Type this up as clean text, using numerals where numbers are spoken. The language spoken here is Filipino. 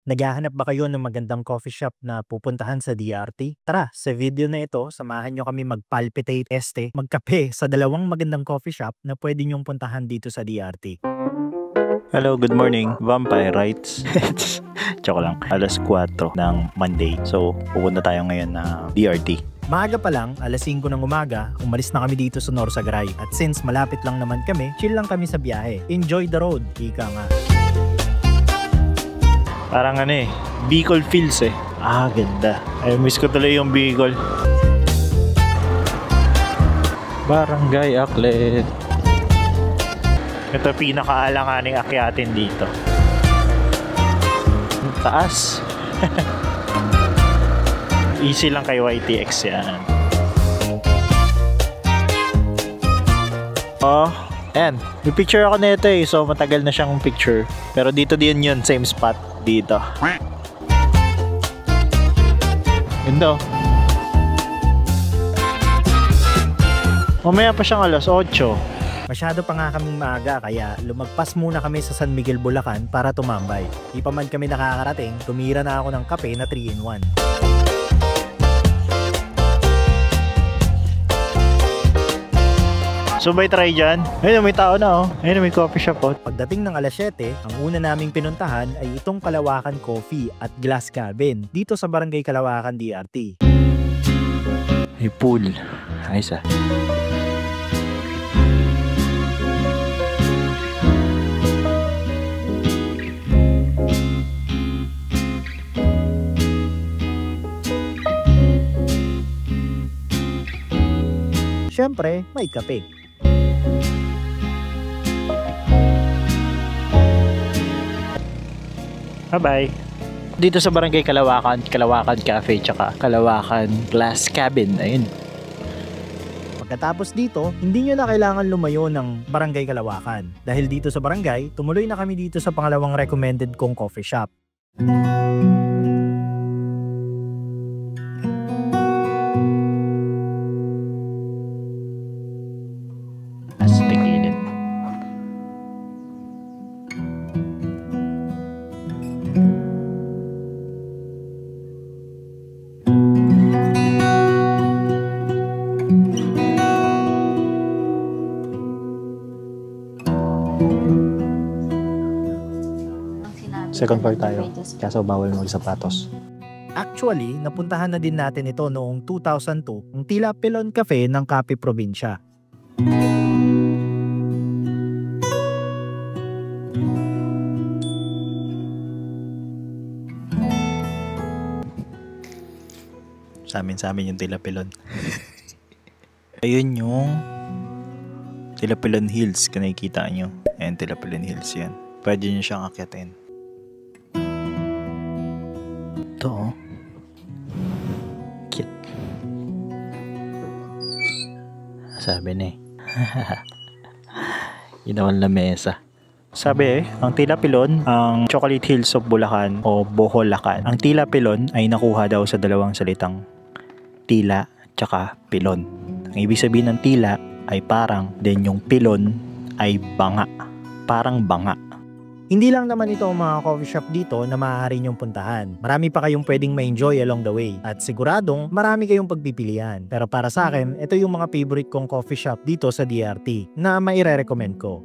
Naghahanap ba kayo ng magandang coffee shop na pupuntahan sa DRT? Tara, sa video na ito, samahan nyo kami magpalpitate magkape sa dalawang magandang coffee shop na pwede nyong puntahan dito sa DRT. Hello, good morning. Vampire Rights. Choco lang. Alas 4 ng Monday. So, pupunta tayo ngayon na DRT. Maaga pa lang, alas 5 ng umaga, umalis na kami dito sa Norsagaray. At since malapit lang naman kami, chill lang kami sa biyahe. Enjoy the road, ika nga. Parang Bicol feels eh. Ganda. Ay, miss ko tuloy yung Bicol. Barangay Aklet. Ito pinakaalanganing akyatin dito. Taas. Easy lang kay YTX yan. And may picture ako nito so matagal na siyang picture. Pero dito din yun, same spot dito. Ganda. Mamaya pa siyang alas 8. Masyado pa nga kaming maaga kaya lumagpas muna kami sa San Miguel, Bulacan para tumambay. Di pa man kami nakakarating, tumira na ako ng kape na 3-in-1. So may try dyan. Ayun, may tao na Ayun, may coffee shop Pagdating ng alas 7, ang una naming pinuntahan ay itong Kalawakan Coffee at Glass Cabin dito sa Barangay Kalawakan, DRT. May pool. Ayos Siyempre, may kape. Bye-bye. Dito sa Barangay Kalawakan, Kalawakan Cafe, tsaka Kalawakan Glass Cabin. Ayun. Pagkatapos dito, hindi nyo na kailangan lumayo ng Barangay Kalawakan. Dahil dito sa barangay, tumuloy na kami dito sa pangalawang recommended kong coffee shop. Second floor tayo, kaso bawal magsapatos. Actually, napuntahan na din natin ito noong 2002, ang Tila Pilon Cafe ng Cape Provincia. Sa amin yung Tila Pilon. Ayun yung Tila Pilon Hills, kung nakikita nyo. Ayan, Tila Pilon Hills yan. Pwede nyo siyang akyatin. Ito cute. Sabi na Ginawang lamesa. Sabi ang Tila Pilon, ang Chocolate Hills of Bulacan o Boholacan. Ang Tila Pilon ay nakuha daw sa dalawang salitang tila tsaka pilon. Ang ibig sabihin ng tila ay parang, then yung pilon ay banga. Parang banga. Hindi lang naman ito ang mga coffee shop dito na maaari nyong puntahan. Marami pa kayong pwedeng ma-enjoy along the way. At siguradong marami kayong pagpipilian. Pero para sa akin, ito yung mga favorite kong coffee shop dito sa DRT na maire-recommend ko.